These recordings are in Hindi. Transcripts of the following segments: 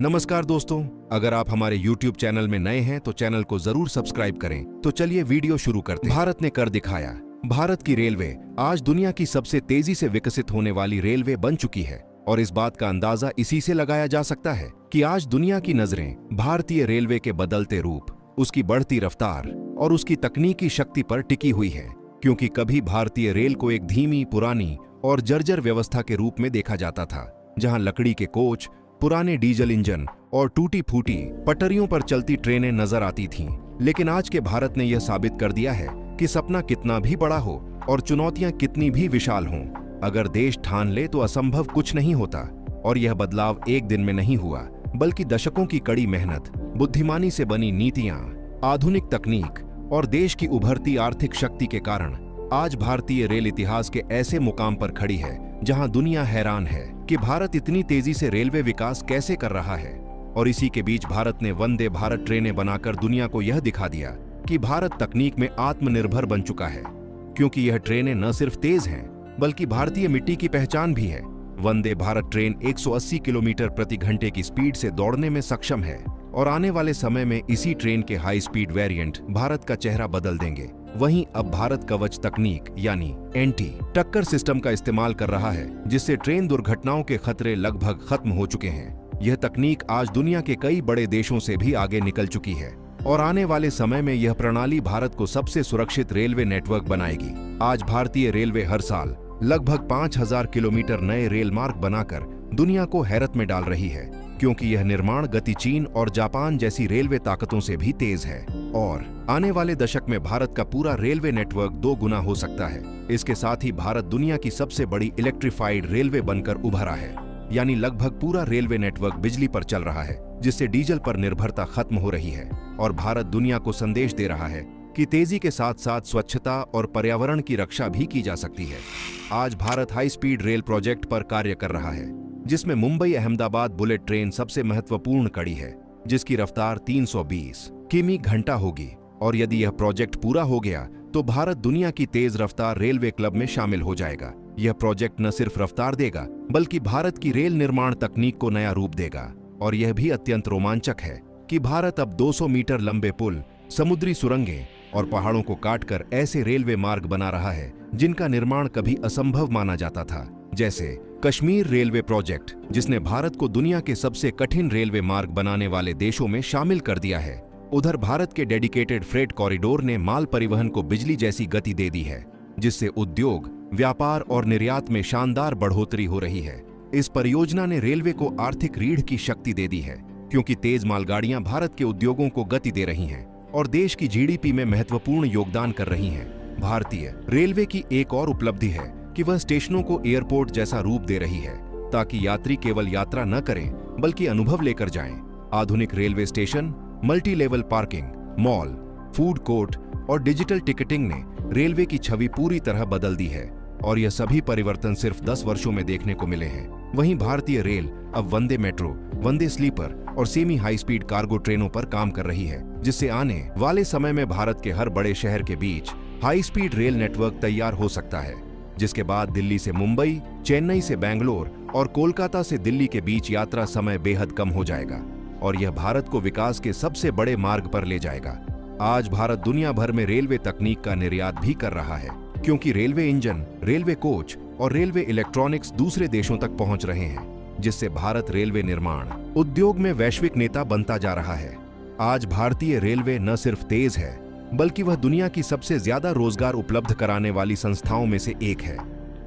नमस्कार दोस्तों, अगर आप हमारे YouTube चैनल में नए हैं तो चैनल को जरूर सब्सक्राइब करें। तो चलिए वीडियो शुरू करते हैं। भारत ने कर दिखाया। भारत की रेलवे आज दुनिया की सबसे तेजी से विकसित होने वाली रेलवे बन चुकी है और इस बात का अंदाजा इसी से लगाया जा सकता है कि आज दुनिया की नजरें भारतीय रेलवे के बदलते रूप, उसकी बढ़ती रफ्तार और उसकी तकनीकी शक्ति पर टिकी हुई है। क्योंकि कभी भारतीय रेल को एक धीमी, पुरानी और जर्जर व्यवस्था के रूप में देखा जाता था, जहां लकड़ी के कोच, पुराने डीजल इंजन और टूटी फूटी पटरियों पर चलती ट्रेनें नजर आती थीं। लेकिन आज के भारत ने यह साबित कर दिया है कि सपना कितना भी बड़ा हो और चुनौतियां कितनी भी विशाल हों, अगर देश ठान ले तो असंभव कुछ नहीं होता। और यह बदलाव एक दिन में नहीं हुआ, बल्कि दशकों की कड़ी मेहनत, बुद्धिमानी से बनी नीतियां, आधुनिक तकनीक और देश की उभरती आर्थिक शक्ति के कारण आज भारतीय रेल इतिहास के ऐसे मुकाम पर खड़ी है जहां दुनिया हैरान है कि भारत इतनी तेजी से रेलवे विकास कैसे कर रहा है। और इसी के बीच भारत ने वंदे भारत ट्रेनें बनाकर दुनिया को यह दिखा दिया कि भारत तकनीक में आत्मनिर्भर बन चुका है। क्योंकि यह ट्रेनें न सिर्फ तेज हैं, बल्कि भारतीय मिट्टी की पहचान भी है। वंदे भारत ट्रेन 180 किलोमीटर प्रति घंटे की स्पीड से दौड़ने में सक्षम है और आने वाले समय में इसी ट्रेन के हाई स्पीड वेरिएंट भारत का चेहरा बदल देंगे। वहीं अब भारत कवच तकनीक यानी एंटी टक्कर सिस्टम का इस्तेमाल कर रहा है, जिससे ट्रेन दुर्घटनाओं के खतरे लगभग खत्म हो चुके हैं। यह तकनीक आज दुनिया के कई बड़े देशों से भी आगे निकल चुकी है और आने वाले समय में यह प्रणाली भारत को सबसे सुरक्षित रेलवे नेटवर्क बनाएगी। आज भारतीय रेलवे हर साल लगभग 5000 किलोमीटर नए रेल मार्ग बनाकर दुनिया को हैरत में डाल रही है, क्योंकि यह निर्माण गति चीन और जापान जैसी रेलवे ताकतों से भी तेज है। और आने वाले दशक में भारत का पूरा रेलवे नेटवर्क 2 गुना हो सकता है। इसके साथ ही भारत दुनिया की सबसे बड़ी इलेक्ट्रिफाइड रेलवे बनकर उभरा है, यानी लगभग पूरा रेलवे नेटवर्क बिजली पर चल रहा है, जिससे डीजल पर निर्भरता खत्म हो रही है। और भारत दुनिया को संदेश दे रहा है कि तेजी के साथ साथ स्वच्छता और पर्यावरण की रक्षा भी की जा सकती है। आज Bharat high speed rail project पर कार्य कर रहा है, जिसमें मुंबई अहमदाबाद बुलेट ट्रेन सबसे महत्वपूर्ण कड़ी है, जिसकी रफ्तार 320 किमी घंटा होगी। और यदि यह प्रोजेक्ट पूरा हो गया तो भारत दुनिया की तेज रफ्तार रेलवे क्लब में शामिल हो जाएगा। यह प्रोजेक्ट न सिर्फ रफ्तार देगा, बल्कि भारत की रेल निर्माण तकनीक को नया रूप देगा। और यह भी अत्यंत रोमांचक है कि भारत अब 200 मीटर लंबे पुल, समुद्री सुरंगें और पहाड़ों को काटकर ऐसे रेलवे मार्ग बना रहा है जिनका निर्माण कभी असंभव माना जाता था, जैसे कश्मीर रेलवे प्रोजेक्ट, जिसने भारत को दुनिया के सबसे कठिन रेलवे मार्ग बनाने वाले देशों में शामिल कर दिया है। उधर भारत के डेडिकेटेड फ्रेट कॉरिडोर ने माल परिवहन को बिजली जैसी गति दे दी है, जिससे उद्योग, व्यापार और निर्यात में शानदार बढ़ोतरी हो रही है। इस परियोजना ने रेलवे को आर्थिक रीढ़ की शक्ति दे दी है, क्योंकि तेज मालगाड़ियां भारत के उद्योगों को गति दे रही हैं और देश की जीडीपी में महत्वपूर्ण योगदान कर रही हैं। भारतीय रेलवे की एक और उपलब्धि है कि वह स्टेशनों को एयरपोर्ट जैसा रूप दे रही है, ताकि यात्री केवल यात्रा न करें बल्कि अनुभव लेकर जाएं। आधुनिक railway station, multi level parking, mall, food court और डिजिटल टिकटिंग ने रेलवे की छवि पूरी तरह बदल दी है और यह सभी परिवर्तन सिर्फ 10 वर्षों में देखने को मिले हैं। वहीं भारतीय रेल अब वंदे मेट्रो, वंदे स्लीपर और सेमी हाई स्पीड कार्गो ट्रेनों पर काम कर रही है, जिससे आने वाले समय में भारत के हर बड़े शहर के बीच हाई स्पीड रेल नेटवर्क तैयार हो सकता है, जिसके बाद दिल्ली से मुंबई, चेन्नई से बैंगलोर और कोलकाता से दिल्ली के बीच यात्रा समय बेहद कम हो जाएगा और यह भारत को विकास के सबसे बड़े मार्ग पर ले जाएगा। आज भारत दुनिया भर में रेलवे तकनीक का निर्यात भी कर रहा है, क्योंकि रेलवे इंजन, रेलवे कोच और रेलवे इलेक्ट्रॉनिक्स दूसरे देशों तक पहुंच रहे हैं, जिससे भारत रेलवे निर्माण उद्योग में वैश्विक नेता बनता जा रहा है। आज भारतीय रेलवे न सिर्फ तेज है, बल्कि वह दुनिया की सबसे ज्यादा रोजगार उपलब्ध कराने वाली संस्थाओं में से एक है,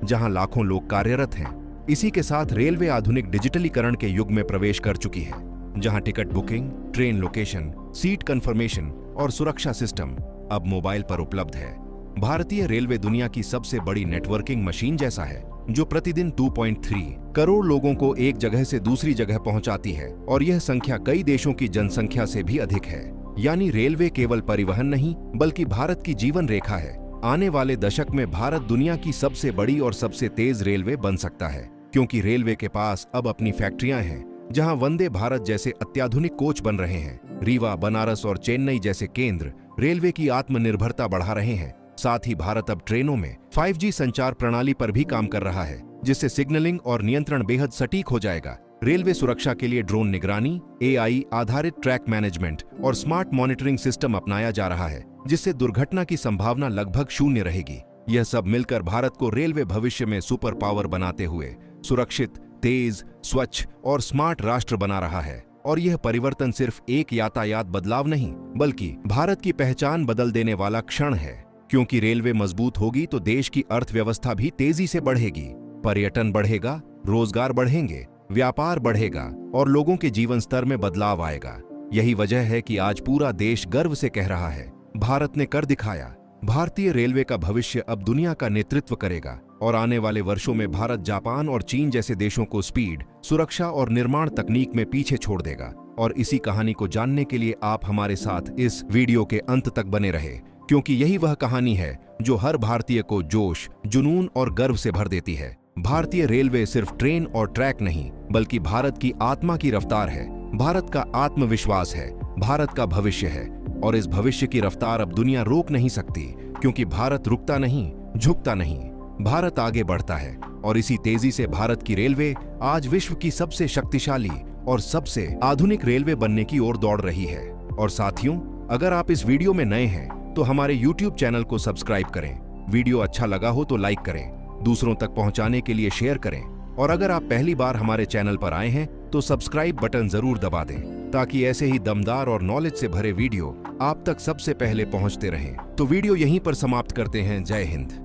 जहां लाखों लोग कार्यरत हैं। इसी के साथ रेलवे आधुनिक डिजिटलीकरण के युग में प्रवेश कर चुकी है, जहां ticket booking, train location, seat confirmation और सुरक्षा सिस्टम अब मोबाइल पर उपलब्ध है। भारतीय रेलवे दुनिया की सबसे बड़ी नेटवर्किंग मशीन जैसा है, जो प्रतिदिन 2.3 करोड़ लोगों को एक जगह से दूसरी जगह पहुंचाती है और यह संख्या कई देशों की जनसंख्या से भी अधिक है। यानी रेलवे केवल परिवहन नहीं, बल्कि भारत की जीवन रेखा है। आने वाले दशक में भारत दुनिया की सबसे बड़ी और सबसे तेज रेलवे बन सकता है, क्योंकि रेलवे के पास अब अपनी फैक्ट्रियां हैं, जहां वंदे भारत जैसे अत्याधुनिक कोच बन रहे हैं। रीवा, बनारस और चेन्नई जैसे केंद्र रेलवे की आत्मनिर्भरता बढ़ा रहे हैं। साथ ही भारत अब ट्रेनों में 5G संचार प्रणाली पर भी काम कर रहा है, जिससे सिग्नलिंग और नियंत्रण बेहद सटीक हो जाएगा। रेलवे सुरक्षा के लिए ड्रोन निगरानी, AI आधारित ट्रैक मैनेजमेंट और स्मार्ट मॉनिटरिंग सिस्टम अपनाया जा रहा है, जिससे दुर्घटना की संभावना लगभग शून्य रहेगी। यह सब मिलकर भारत को रेलवे भविष्य में सुपर पावर बनाते हुए सुरक्षित, तेज, स्वच्छ और स्मार्ट राष्ट्र बना रहा है। और यह परिवर्तन सिर्फ एक यातायात बदलाव नहीं, बल्कि भारत की पहचान बदल देने वाला क्षण है। क्योंकि रेलवे मजबूत होगी तो देश की अर्थव्यवस्था भी तेजी से बढ़ेगी, पर्यटन बढ़ेगा, रोजगार बढ़ेंगे, व्यापार बढ़ेगा और लोगों के जीवन स्तर में बदलाव आएगा। यही वजह है कि आज पूरा देश गर्व से कह रहा है, भारत ने कर दिखाया। भारतीय रेलवे का भविष्य अब दुनिया का नेतृत्व करेगा और आने वाले वर्षों में भारत जापान और चीन जैसे देशों को स्पीड, सुरक्षा और निर्माण तकनीक में पीछे छोड़ देगा। और इसी कहानी को जानने के लिए आप हमारे साथ इस वीडियो के अंत तक बने रहे, क्योंकि यही वह कहानी है जो हर भारतीय को जोश, जुनून और गर्व से भर देती है। भारतीय रेलवे सिर्फ ट्रेन और ट्रैक नहीं, बल्कि भारत की आत्मा की रफ्तार है, भारत का आत्मविश्वास है, भारत का भविष्य है। और इस भविष्य की रफ्तार अब दुनिया रोक नहीं सकती, क्योंकि भारत रुकता नहीं, झुकता नहीं, भारत आगे बढ़ता है। और इसी तेजी से भारत की रेलवे आज विश्व की सबसे शक्तिशाली और सबसे आधुनिक रेलवे बनने की ओर दौड़ रही है। और साथियों, अगर आप इस वीडियो में नए हैं तो हमारे YouTube चैनल को सब्सक्राइब करें। वीडियो अच्छा लगा हो तो लाइक करें, दूसरों तक पहुंचाने के लिए शेयर करें। और अगर आप पहली बार हमारे चैनल पर आए हैं तो सब्सक्राइब बटन जरूर दबा दें, ताकि ऐसे ही दमदार और नॉलेज से भरे वीडियो आप तक सबसे पहले पहुंचते रहें। तो वीडियो यहीं पर समाप्त करते हैं। जय हिंद।